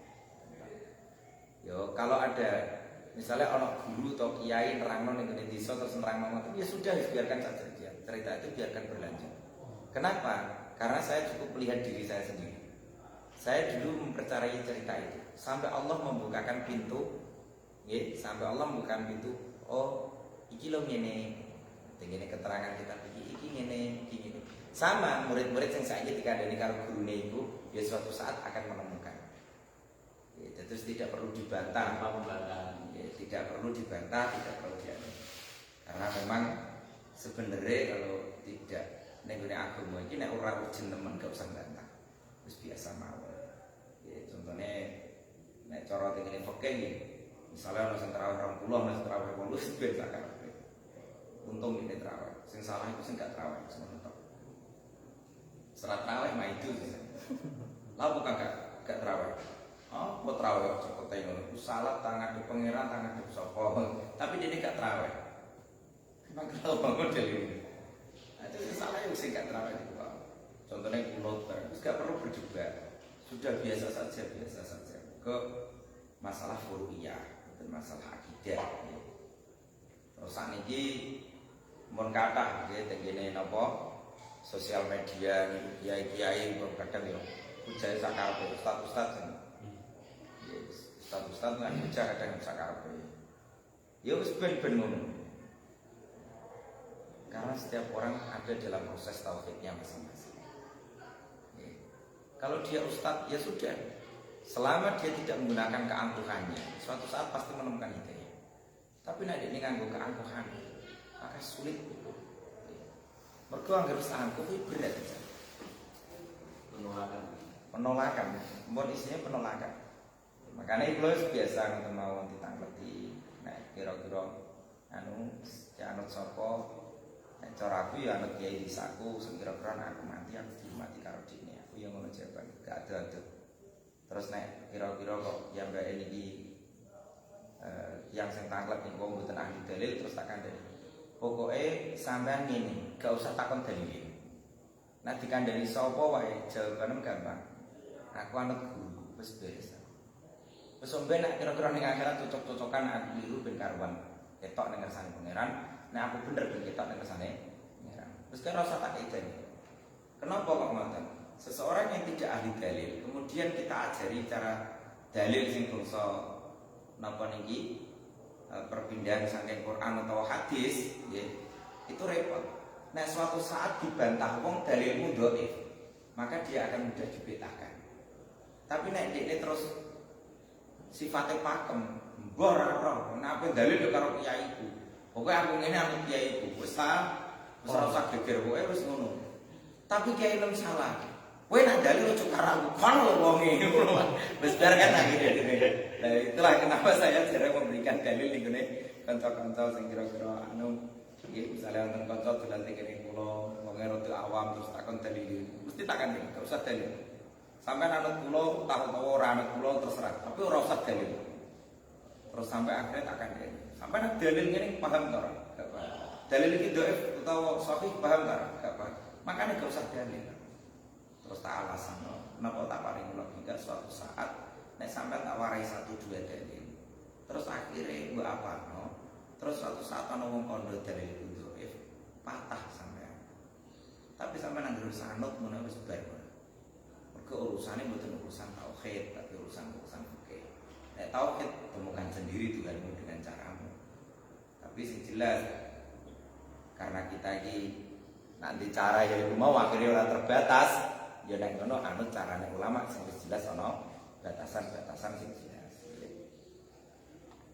Yo kalau ada misalnya orang guru atau kiai nerangno ning desa terus nerangno ngoten ya sudah biarkan saja dia. Cerita itu biarkan berlanjut. Kenapa? Karena saya cukup melihat diri saya sendiri. Saya dulu mempercayai cerita itu sampai Allah membukakan pintu, ya, sampai Allah membukakan pintu. Oh, iki lo ngene. Dengan keterangan kita iki ngene. Sama murid-murid yang saya dikandani karo gurune iku ya suatu saat akan menemukan. Ya, terus tidak perlu dibantah, Tanpa membantah. ya, tidak perlu dibantah, tidak perlu dianu. Karena memang sebenarnya kalau tidak nenggone agama iki nek ora urgen temen gak usah bantah. Wis biasa mawon. Ya, contohnya nek cara tengene fikih nggih. Misalnya ana sing tarawih 20, ana sing tarawih 10 biasa kabeh. Untung ini terawih. Sing salah itu sing gak terawih semono tok. Serat terawih mah itu. Lah bukan gak terawih. Oh, buat terawih cepet ae ngono. Salat tangan di pangeran, tangan di sapa. Tapi dia gak terawih. Memang kalau bangun dari itu salah yang sing gak terawih itu. Contohnya kunut, terus gak perlu berdebat. Sudah biasa saja. Ke masalah furu'iyah dan masalah akidah. Terus sakniki mun kathah nggih tengene napa sosial media kiai-kiai kadang yo ujahe sakarepe ustaz-ustaz. Ustaz-ustaz nang ujah kadang sakarepe. Ya wis ben-ben ngono. Karena setiap orang ada dalam proses tauhidnya masing-masing. Kalau dia ustaz ya sudah. Selama dia tidak menggunakan keangkuhannya, suatu saat pasti menemukan hidayah. Tapi nek ini nganggo keangkuhan, maka sulit. Mergo anggere angkuh iki berat. Penolakan. Mun isinya penolakan. Makanya itu biasa ngoten mawon ditangleti nek kira-kira anu anut sapa nek cara aku ya anut kiai disaku sing kira-kira aku mati aku dimati karo dene aku ya ngono jawaban gak ada. Terus nek kira-kira kok ya mbak ini yang sing tanglet niku mboten ahli dalil terus tak kandhani. Pokoke sampean ngene, gak usah takon dalil. Nek dikandhani sapa wae jawabane gampang. Aku anut guru wis beres. Wis omben nek kira-kira ning akhirat cocok-cocokan aku liru ben karuan. Ketok ning kersane pangeran, nek aku bener ben ketok ning kersane pangeran. Wis kira usah tak ideni. Kenapa kok ngoten? Seseorang yang tidak ahli dalil, kemudian kita ajari cara dalil sing bangsa napa niki perpindahan saking Quran atau hadis, ya, itu repot. Nah suatu saat dibantah wong dalilmu dhaif, maka dia akan mudah dibetahkan. Tapi nek dekne terus sifatnya pakem, mbah ora kenapa dalil yo karo kiaiku. Pokoke aku ngene aku kiaiku, wis ora usah geger pokoke wis ngono. Tapi kiai nem salah. Kowe nak dalil ojo karo aku, kono lho wonge ngono. Wis bar kan akhirnya. Nah, itulah kenapa saya jarang memberikan dalil ning ngene kanca-kanca sing kira-kira misalnya wonten kanca dolan tengene kula, wong rada awam terus takon dalil. Mesti takon iki, gak usah dalil. Sampai anut kula, tahu ora anut kula terserah, tapi ora usah dalil. Terus sampai akhirnya takon dalil. Sampai nek dalil ngene paham ta ora? Gak paham. Dalil iki dhaif utawa sahih paham ta ora? Gak paham. Makanya gak usah dalil. Terus tak alasan, kenapa tak paring logika suatu saat nek sampai tak warai 1 2 dalil. Terus akhirnya mbok apano? Terus suatu saat ana wong kondo dalil itu dhaif, patah sampean. Tapi sampean nang sanut ngono wis bar. Mergo urusane mboten urusan tauhid, tapi urusan fikih. Nek tauhid temukan sendiri Tuhanmu dengan caramu. Tapi sing jelas karena kita iki nanti cara ya mau akhirnya ora terbatas, ya nek ngono anut carane ulama sing wis jelas ana batasan-batasan sing jelas.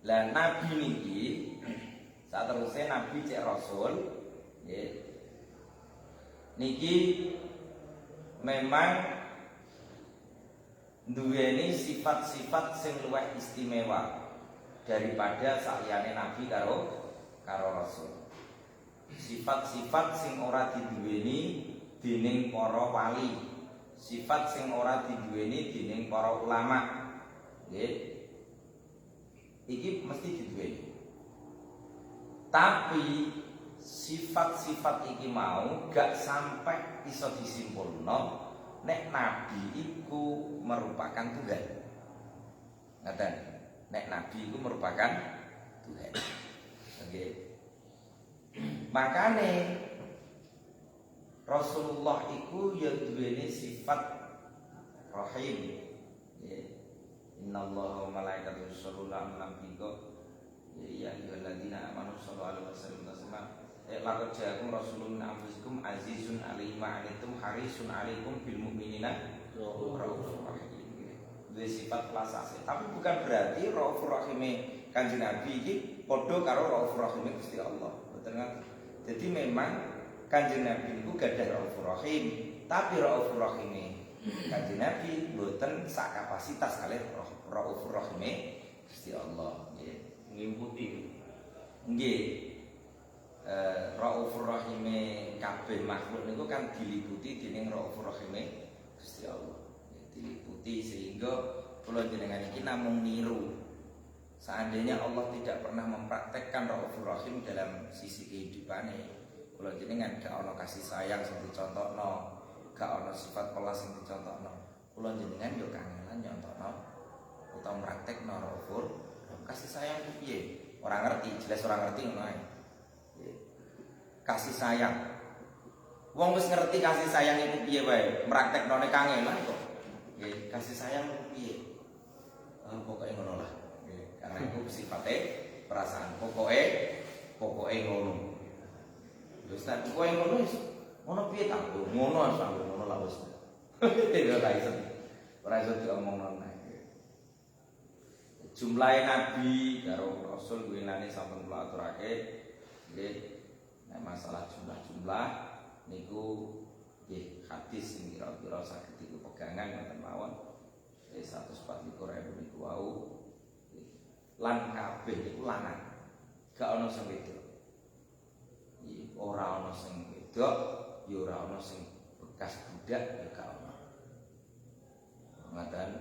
Lah nabi niki saat terusé nabi cek rasul nggih. Niki memang duweni sifat-sifat sing luwih istimewa daripada saliyane nabi karo rasul. Sifat-sifat sing ora diduweni dening para wali, sifat sing ora diduweni dening para ulama. Nggih. Iki mesti diduweni. Tapi sifat-sifat iki mau gak sampai iso disimpulno nek nabi iku merupakan Tuhan. Ngaten. Nek nabi iku merupakan Tuhan. Oke. Makane Rasulullah iku ya duweni sifat rahim. Innallaha wa malaikatahu yusholluna 'alan nabi. Ya ayyuhalladzina amanu shollu 'alaihi wa sallimu taslima. Laqad ja'akum rasulun min anfusikum azizun 'alaihi ma 'anittum harisun 'alaikum bil mu'minina raufur rahim. Duwe sifat pelasase. Tapi bukan berarti raufur rahime Kanjeng Nabi iki padha karo raufur rahime Gusti Allah. Betul kan? Jadi memang Kanjeng Nabi itu gadah raufur rahim, tapi raufur rahime Kanjeng Nabi mboten sak kapasitas kalih raufur rahime Gusti Allah nggih. Ngimputi. Nggih. Raufur rahime kabeh makhluk niku kan diliputi dening raufur rahime Gusti Allah. Diliputi sehingga kula jenengan iki namung niru. Seandainya Allah tidak pernah mempraktekkan raufur rahim dalam sisi kehidupane, kula jenengan gak ana kasih sayang sing dicontohno, gak ana sifat pelas sing dicontohno. Kula jenengan yo kangelan nyontokno utawa praktekno raufur kasih sayang ku piye? Ora ngerti, jelas ora ngerti ngono ae. Kasih sayang. Wong wis ngerti kasih sayang iku piye wae, prakteknone kangelan kok. Nggih, kasih sayang ku piye? Pokoke ngono lah. Nggih, karena itu sifatnya perasaan. Pokoke ngono. Wis tak pokoke ngono wis. Ngono piye ta? Ngono asal ngono lah wis. Ora iso diomongno nang. Jumlah nabi karo rasul winane sampun kula aturake nggih. Nek masalah jumlah niku nggih hadis sing kira-kira saged diku pegangan ngoten mawon. 144.000 niku wau. Lan kabeh niku lanang. Gak ana sing wedok. Ora ana sing wedok, ya ora ana sing bekas budak ya gak ana. Ngoten.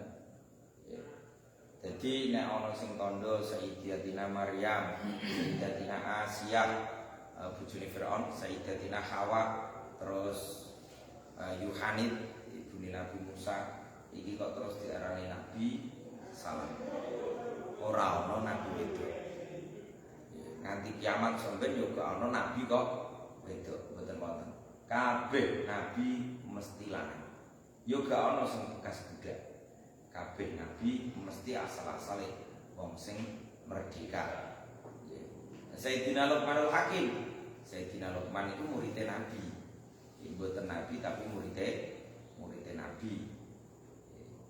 Jadi nek ana sing tandha Sayyidatina Maryam, Sayyidatina Asia, bojone Firaun, Sayyidatina Hawa, terus Yuhanit, ibune Nabi Musa, iki kok terus diarani nabi salah. Ora ana nabi wedok. Nganti kiamat sampeyan yo gak ana nabi kok wedok, mboten wonten. Kabeh nabi mesti lanang. Yo gak ana sing bekas budak. Kabeh nabi mesti asal-asale wong sing merdeka. Sayyidina Luqmanul Hakim. Sayyidina Luqman itu muridnya Nabi. Mboten Nabi tapi muridnya Nabi.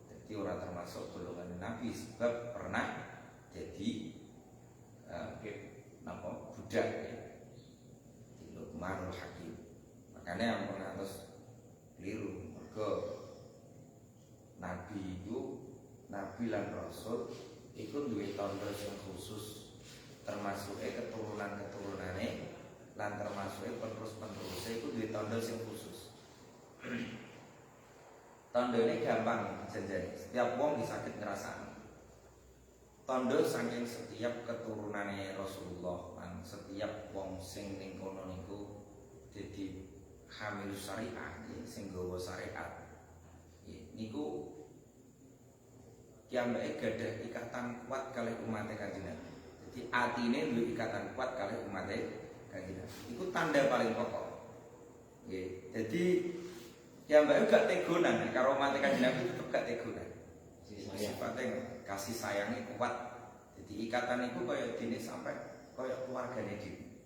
Jadi orang termasuk golongan Nabi sebab pernah jadi budak ya. Di Luqmanul Hakim. Makanya yang pernah terus keliru. Mergo Nabi itu Nabi lan Rasul itu duwe tanda sing khusus, termasuk keturunan-keturunane lan termasuk penerus-penerusé itu duwe tanda sing khusus. Tandane gampang janjane. Setiap wong bisa sakit ngrasakno. Tanda saking setiap keturunane Rasulullah lan setiap wong sing ning kono niku dadi hamil syariat, sing nggawa syariat. Niku kiambake gadah ikatan kuat kalih umat Kanjeng Nabi. Jadi atine duwe ikatan kuat kalih umat Kanjeng Nabi. Iku tanda paling pokok. Nggih. Jadi kiambake gak tegonan karo umat Kanjeng Nabi tetep gak tegonan. Sifatnya kasih sayangnya kuat. Jadi ikatan itu kaya dene sampai kaya keluargane dhewe.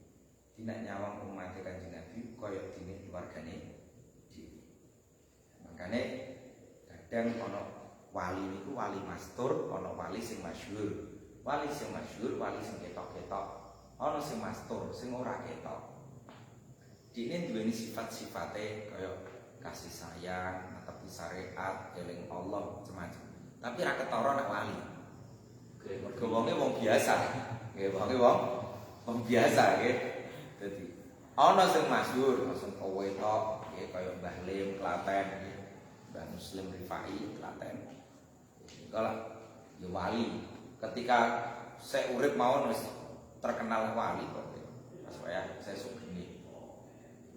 Tidak nyawang umat Kanjeng Nabi kaya dene keluargane dhewe. Makane kadang ana wali niku wali mastur, ana wali sing masyhur. Wali sing masyhur, wali sing ketok-ketok. Ana sing mastur, sing ora ketok. Dene duweni sifat-sifate kaya kasih sayang, tapi syariat, eling Allah, macam-macam. Tapi ra ketara nek wali. Mergo wonge wong biasa. Nggih, wonge wong biasa nggih. Dadi ana sing masyhur, ana sing ketok, nggih kaya Mbah Lim Klaten, Mbah Muslim Rifai Klaten. Kalau ya wali, ketika saya urip mawon wis terkenal wali kok. Pas saya sugih.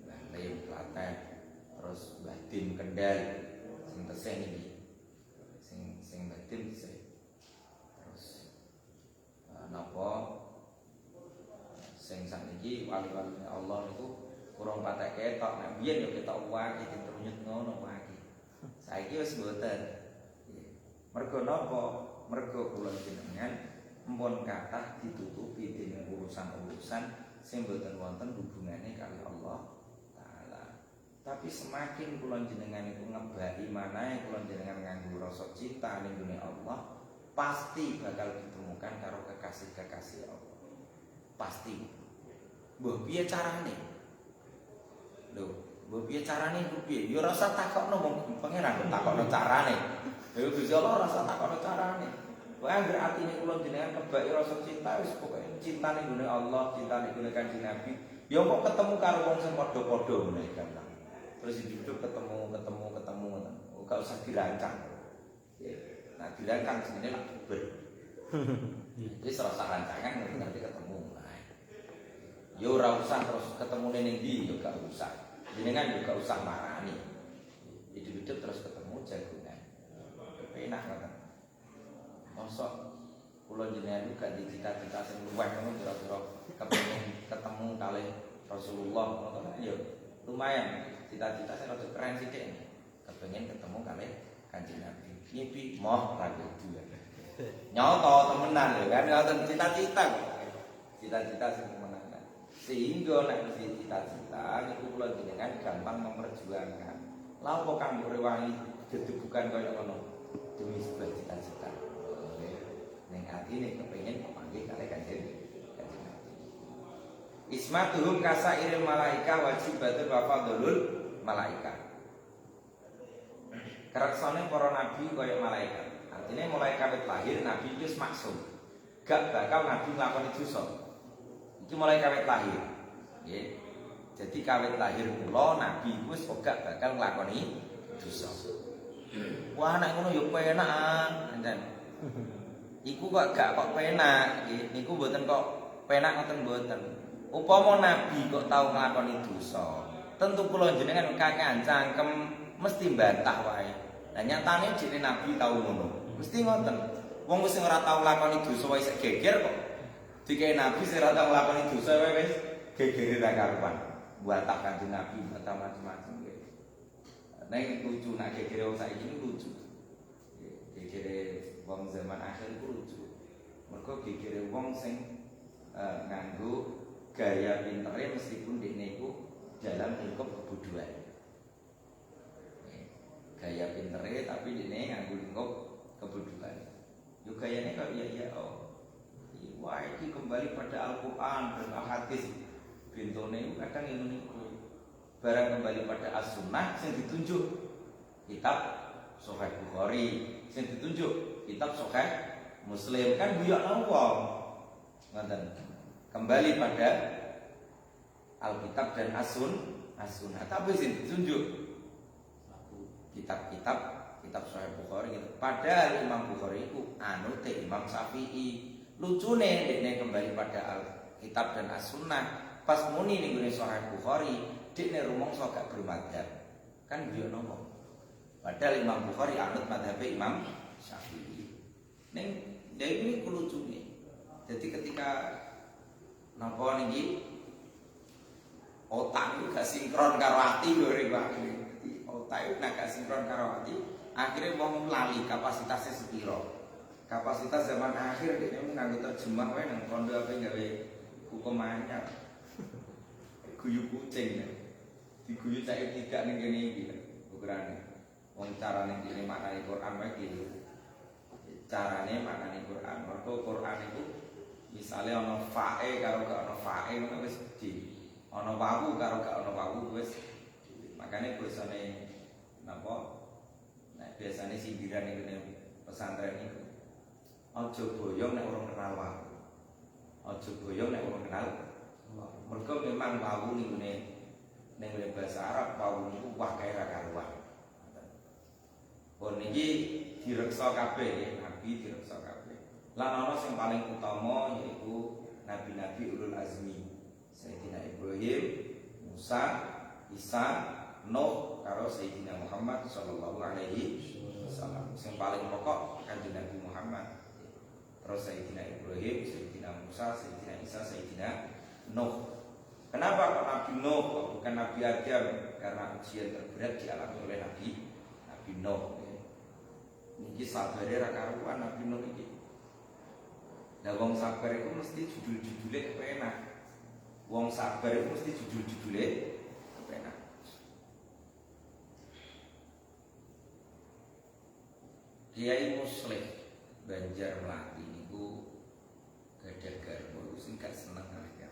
Mbah Lim Klaten, terus Mbah Dim Kendal sing tesih niki. Sing Mbah Dim tesih. Terus napa sing sakniki wali-wali Allah niku kurang patek ketok, nek biyen yo ketok wae diterunyut ngono wae. Saiki wis mboten. Mergo napa? Mergo kula jenengan empun kathah ditutupi dening urusan-urusan sing mboten wonten hubungane kali Allah taala. Tapi semakin kula jenengan iku ngebaki manahe kula jenengan nganggo rasa cinta ning dunya Allah, pasti bakal ditemukan karo kekasih-kekasih Allah. Pasti. Mbah piye carane? Lho, mbah piye carane ku piye? Ya rasa takokno wong pangeran takokno carane. Ya Gusti Allah rasa takokno carane. Wae anggere atine kula jenengan kebaki rasa cinta wis pokoke cinta ning gune Allah, cinta ning gune Kanjeng Nabi. Ya kok ketemu karo wong sing padha-padha ngene gampang. Terus hidup ketemu ngoten. Gak usah dirancang. Ya, nah dirancang jenenge lak buber. Wis rasa rancangan nanti ketemu. Ya ora usah terus ketemu ning ndi ya gak usah. Jenengan juga usah marani. Hidup-hidup terus ketemu jagungan. Enak banget. Mosok kula jenengan juga di cita-cita sing luwih ngono kira-kira kepengin ketemu kalih Rasulullah ngono kan ya lumayan cita-cita sing rada keren sithik. Kepengin ketemu kalih Kanjeng Nabi. Mimpi moh lagi dua. Nyoto temenan lho kan ngoten cita-cita kok. Cita-cita sing temenan. Sehingga nek cita-cita niku kula jenengan gampang memperjuangkan. Lha kok kang rewangi dedebukan kaya ngono demi sebuah cita-cita. Ning atine kepengin kepanggih kalih Kanjeng Nabi. Ismatuhum kasairil malaika wajibatun wa fadlul malaika. Keraksane para nabi kaya malaikat. Artinya mulai kawit lahir nabi wis maksum. Gak bakal nabi nglakoni dosa. Iki mulai kawit lahir. Nggih. Jadi kawit lahir kula nabi wis gak bakal nglakoni dosa. Wah nek ngono yo penak enten. Iku kok gak kok penak, niku mboten kok penak ngoten mboten. Upama nabi kok tau nglakoni dosa, tentu kula jenengan kakehan cangkem mesti bantah wae. Lah nyatane jene nabi tau ngono. Mesti ngoten. Wong wis ora tau nglakoni dosa wae sik geger kok. Dikae nabi sing ora tau nglakoni dosa wae wis gegere ra karuan. Bantah Kanjeng Nabi, bantah macam-macam nggih. Nek lucu nek gegere wong saiki lucu. Gegere wong zaman akhir ku lucu. Mergo gegere wong sing nganggo gaya pintere meskipun dekne iku dalam lingkup kebodohan. Gaya pintere tapi dekne nganggo lingkup kebodohan. Yo gayane kok iya oh. Wah, iki kembali pada Al-Qur'an dan hadis. Bintone kadang ngene niku. Barang kembali pada as-sunnah sing ditunjuk kitab Sahih Bukhari, sing ditunjuk kitab Sahih Muslim kan guyokno wong. Ngoten. Kembali pada Alkitab dan as-sunnah. Tapi sing ditunjuk kitab-kitab Sahih Bukhari gitu. Padahal Imam Bukhari itu anut Imam Syafi'i. Lucune dekne kembali pada Alkitab dan as-sunnah. Pas muni ning gone Sahih Bukhari, dekne rumangsa gak bermadzhab. Kan yo nopo. Padahal Imam Bukhari anut madzhab Imam Syafi'i. Ning dhewe ini lucune. Jadi ketika napa niki otak itu gak sinkron karo ati lho rek. Jadi otak itu gak sinkron karo ati, akhirnya wong lali kapasitasnya sepiro. Kapasitas zaman akhir dia nganggo terjemah wae nang kondo apa gawe hukum anyar. Guyu kucing. Diguyu cah tidak ning kene iki ukurane. Wong carane dene maknane Quran wae iki. Carane maknane Quran. Mergo Quran itu misale ana fae karo gak ana fae ngono wis di. Ana wawu karo gak ana wawu wis. Makane biasane napa? Nek biasane sindiran ning kene pesantren iki aja boyong nek ora kenal wawu. Aja boyong nek ora kenal. Mergo memang wawu ning bahasa Arab wawu niku wah kae ra karuan. Pun niki direksa kabeh, nabi direksa kabeh. Lan ana sing paling utama yaiku nabi-nabi ulul azmi. Sayyidina Ibrahim, Musa, Isa, Nuh karo Sayyidina Muhammad sallallahu alaihi wasallam. Sing paling pokok kanjeng Nabi Muhammad. Terus Sayyidina Ibrahim, Sayyidina Musa, Sayyidina Isa, Sayyidina Nuh. Kenapa kok Nabi Nuh kok bukan Nabi Adam? Karena ujian terberat dialami oleh Nabi Nuh. Niki sabare ra karuan Nabi Nuh iki. Lah wong sabar iku mesti judul-judule kepenak. Wong sabar iku mesti judul-judule kepenak. Kiai Muslim Banjar Melati niku gadah garwa sing gak seneng karo kiai.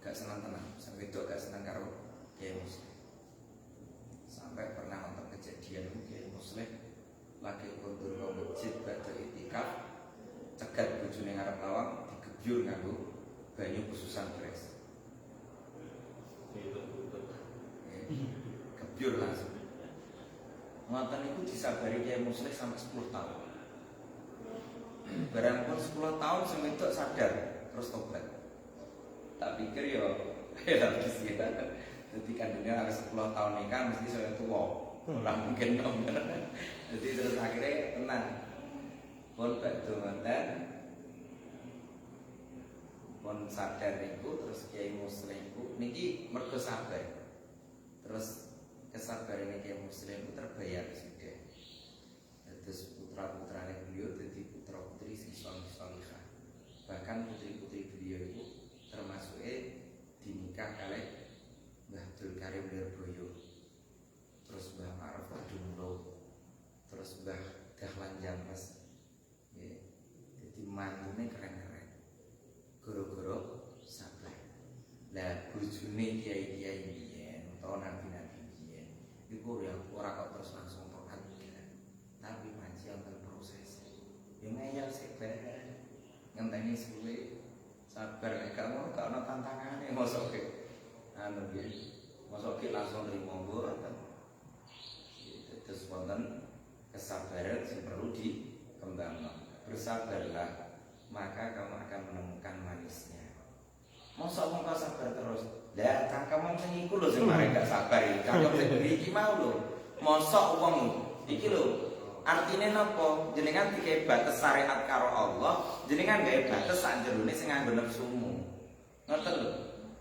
Gak seneng tenan, sing wedok gak seneng karo Kiai Muslim. Sampai pernah nonton kejadian Kiai Muslim lagi kondur ke masjid badhe itikaf, cegat bojone ngarep lawang digebyur nganggo banyu khususan beres. Gebyur langsung. Ngoten niku disabari Kiai Muslim sampai 10 tahun. Barang pun 10 tahun sing wedok sadar terus tobat. Tak pikir ya lagi sih. Jadi kandungnya harus 10 tahun nikah mesti sudah tua. Ora mungkin dong. Jadi terus akhirnya tenang. Pun badhe ngoten. Pun sadar niku terus Kiai Muslim niku niki mergo sabar. Terus kesabaran Kiai Muslim itu terbayar sudah. Terus putra-putrane beliau jadi putra-putri sing salihah. Bahkan putri-putri beliau itu termasuk dinikah kalih Mbah Abdul Karim Lirboyo, terus Mbah Ma'ruf Dumlo, terus Mbah Dahlan James. Jadi mantune keren-keren. Goro-goro sabar. Lah bojone kiai-kiai biyen utawa nabi-nabi biyen iku ora kok terus langsung taat tapi panci wonten proses. Yo ngeyel sik bae. Ngenteni suwe sabar nek kamu gak ana tantangane mosok ke anu nggih. Mosok ke langsung nrimo mboten. Terus wonten kesabaran yang perlu dikembangkan. Bersabarlah, maka kamu akan menemukan manisnya. Mosok wong kok sabar terus. Lah cangkem wong sing iku lho sing mari gak sabar iki. Cangkem sing iki mau lho. Mosok wong iki lho. Artine napa? Jenengan dikei batas syariat karo Allah, jenengan gawe batas sak jerone sing nganggo nepsumu. Ngoten lho.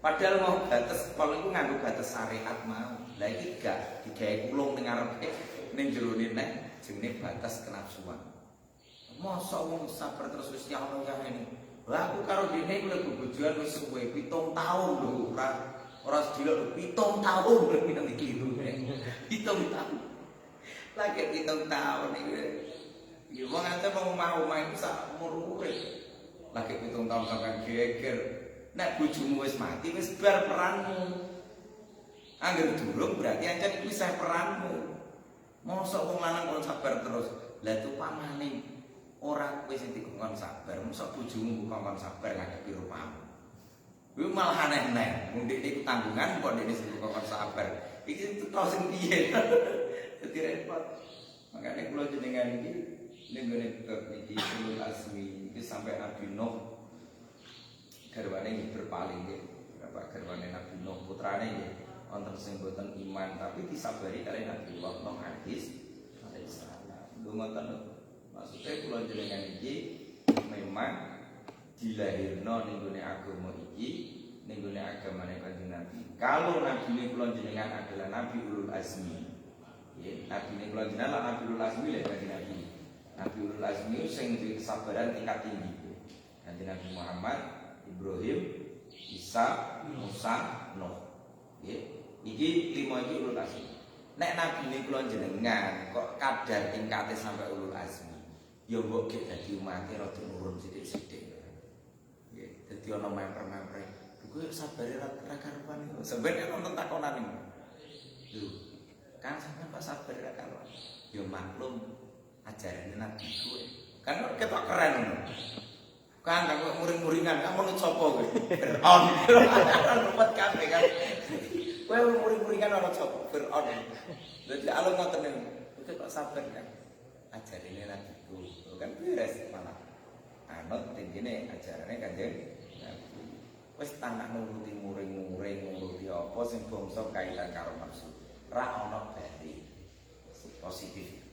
Padahal mau batas kalau iku nganggo batas syariat mau. Lah iki gak digawe kulung ning ngarepe ning jerone nek jenenge batas kenafsuan. Mosok wong sabar terus wis ya ono ya ini. Lah aku karo dene ku lek bojoan wis suwe 7 tahun lho, ora sedilo 7 tahun lho nang iki lho. 7 tahun. Lagi 7 tahun iki. Ya wong aja mau itu sak umur urip. Lagi 7 tahun sampean geger. Nek bojomu wis mati wis bar peranmu. Angger durung berarti ancen iku isih peranmu. Mosok wong lanang kon sabar terus. Lah itu pamane ora kowe sing dikongkon sabar, mosok bojomu kongkon sabar ngadepi rupamu. Kuwi malah aneh-aneh. Wong iki tanggungan kok dene sing kongkon sabar. Iki tuh sing piye? Dadi repot. Makane kula jenengan iki ning gone bab iki ulul azmi iki sampai Nabi Nuh garwane berpaling nggih. Bapak garwane Nabi Nuh putrane nggih wonten sing boten iman tapi disabari kali Nabi Nuh alaihi salam. Lho ngoten. Maksudnya kula jenengan iki memang dilahirno ning gone agama iki, ning gone agamane Kanjeng Nabi. Kalau nabi kula jenengan adalah nabi ulul azmi. Nggih, nabi kula jenengan nabi ulul azmi lho Kanjeng Nabi. Nabi ulul azmi sing duwe kesabaran tingkat tinggi. Kanjeng Nabi Muhammad, Ibrahim, Isa, Musa, Nuh. Nggih, iki 5 iki ulul azmi. Nek nabi kula jenengan kok kadar tingkate sampai ulul azmi. Ya mbok ge dadi umate rada nurun sithik-sithik. Nggih, dadi ana memper-memper. Kuwi sabare ra karuan iki. Sampeyan nonton takonan iki. Lho, kan sampeyan kok sabar ra karuan. Ya maklum ajarane nabi kuwi. Kan ketok keren ngono. Kan kok muring-muringan, kamu nut sapa kowe? Fir'aun. Rumpet kabeh kan. Kowe muring-muringan ana sapa? Fir'aun. Dadi alon ngoten niku. Kowe kok sabar kan? Ajarane nabi kan beres malah anut tingine ajarane Kanjeng Nabi. Wis tanak nuruti muring-muring nuruti apa sing bangsa kaitan karo nafsu. Ra ana bali positif.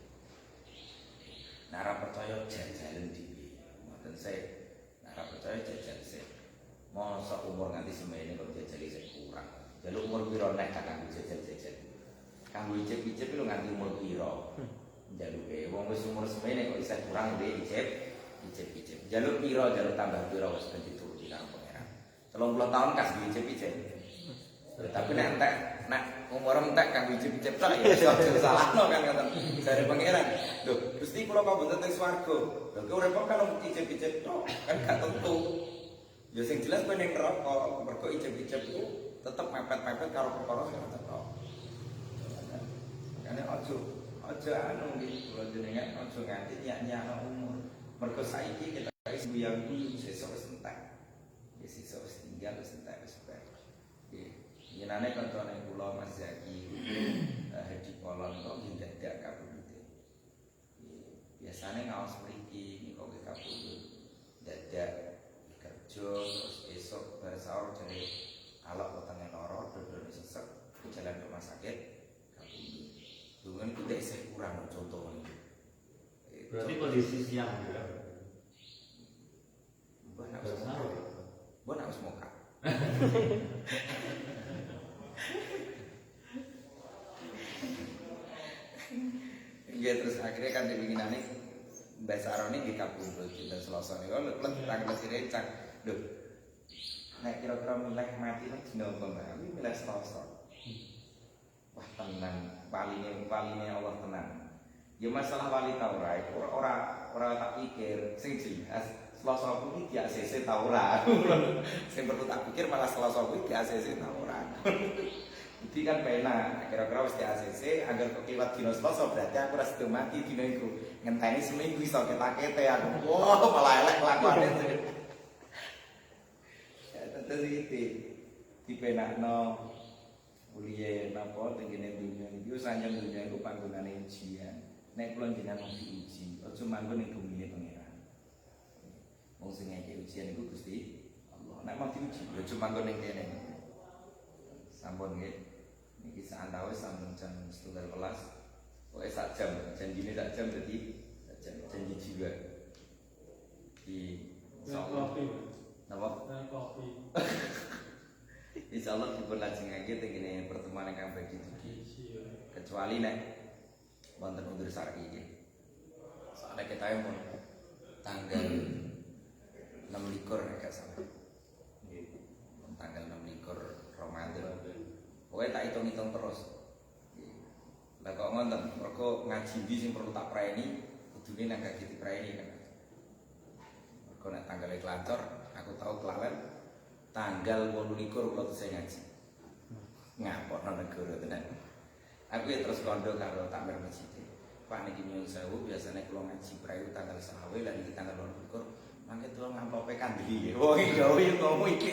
Nara percaya jajalan dhewe. Mboten se. Nara percaya jajal se. Mosok umur nganti semene kok jajal isih kurang. Jaluk umur pira nek kanggo jajal-jajal. Kanggo icip-icip lho nganti umur pira. Jaluke wong wis umur semene kok isih kurang ndek icip-icip. Jaluk pira, jaluk tambah pira wis ben dituruti karo pangeran. 30 tahun kas icip-icip. Tapi nek umur entek kanggo icip-icip tok ya iso salahno kan ngoten. Jare pangeran. Lho, Gusti kula kok mboten teng swarga. Lho kok urip kalau icip-icip tok kan gak tentu. Ya sing jelas kowe ning neraka mergo icip-icip iku tetep mepet-mepet karo perkara sing tok. Makane aja anu nggih kula jenengan aja nganti nyak-nyakno umur. Mergo saiki kita wis buyang-buyung sesuk wis entek. Wis sesuk wis tinggal wis entek wis bar. Nggih, yenane kancane kula Mas Zaki Hadi Kolon kok dadak kabudute. Biasane ngaos mriki niku nggih kabudut. Dadak kerja terus esuk bar sahur jare alok wetenge lara dodone sesek jalan ke rumah sakit. Dengan itu tidak saya kurang contohnya. Berarti kondisi siang ya. Bukan harus moka. Bukan harus moka. Ya terus akhirnya kan dibinginane Mbak Saroni di Kapundhut kita Selasa niku lek tanggal sirecak. Lho. Nek kira-kira milih mati nek dina apa Mbak? Milih Selasa. Wah tenang, waline Allah tenang. Ya masalah wali ta ora tak pikir sing jelas Selasa kuwi di ACC ta ora. Sing perlu tak pikir malah Selasa kuwi di ACC ta ora. Jadi kan penak, kira-kira wis di ACC agar kok kiwat dina Selasa berarti aku ora sedo mati dina iku. Ngenteni seminggu iso ketak-kete aku. Wah, malah elek kelakuane. Ya tentu iki dipenakno kuliah napa tengene dunya iki wis anjen dunya iku panggonane ujian. Nek kula jenengan mung diuji, aja manggon ning bumine pangeran. Wong sing ngeke ujian iku Gusti Allah. Nek mau diuji, aja manggon ning kene. Sampun nggih. Niki saantawis sampun jam 12. Pokoke sak jam, janjine sak jam dadi janji jiwa. Di kopi. Napa? Kopi. Insyaallah dipun lajengake tengene pertemuan ingkang badhe dugi. Kecuali nek wonten undur sarki nggih. Soale kita mun tanggal 8 nek gak salah. Tanggal 26 Ramadan. Pokoknya tak hitung-hitung terus. Lah kok ngoten, mergo ngaji ndi sing perlu tak preni, kudune nek gak dipreni kan. Mergo nek tanggale kelancor, aku tahu kelalen tanggal 28 kula tesih ngaji. Ngapokno negara tenan. Aku ya terus kondo karo takmir masjid. Pak niki nyuwun sewu biasane kula ngaji prei tanggal 20 lan iki tanggal 28. Mangke tuwa ngamplope kandeli. Wong iki gawe ngomong iki.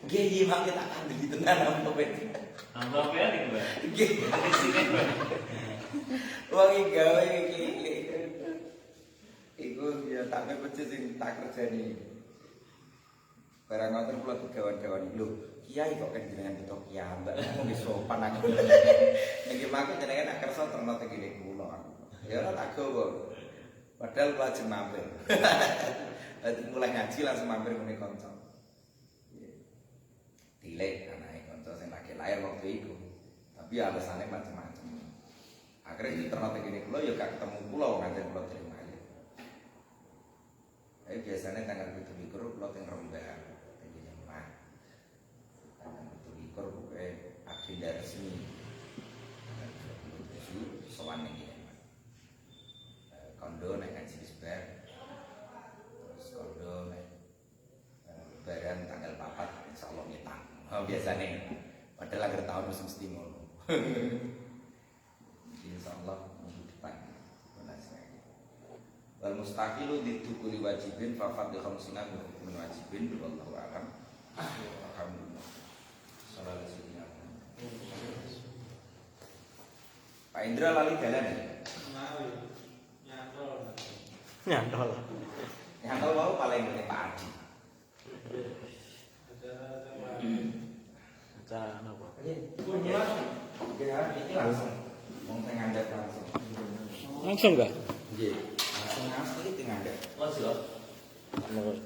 Nggih iki mangke tak kandeli tenan amplop iki. Amplop ya nih Mbak. Nggih. Wong iki gawe iki. Iku ya tak pecah sing tak kerjani. Barang ngoten kula digawan-gawan lho. Kiai kok kan jenengan beto kiai mbak ngomong di sopan aku. Niki mangke jenengan nak kersa terno teng kene kula. Ya ora tak gowo. Padahal kula ajeng mampir. Dadi mulai ngaji langsung mampir ngene kanca. Dilek anake kanca sing lagi lahir waktu itu. Tapi alasannya macam-macam. Akhirnya diterno teng kene kula ya gak ketemu kula wong ngajen kula terima ya. Biasanya tanggal 27 kula teng Rembang. Agenda resmi sowan iki kondo nek ngaji disbar terus kondo nek lebaran tanggal 4 insyaallah nyetak biasane padahal akhir tahun mesti ngono insyaallah minggu depan wal mustaqilu ditukuli wajibin fa fadhi khamsina min wajibin wallahu a'lam alhamdulillah sallallahu alaihi. Pak Indra lali jalan ya? Nyantol. Nyantol mau paling penting Pak Adi. Acara apa? Ini langsung. Mau ngandap langsung. Langsung enggak? Nggih. Langsung asli itu ngandap. Oh, siap. Menurut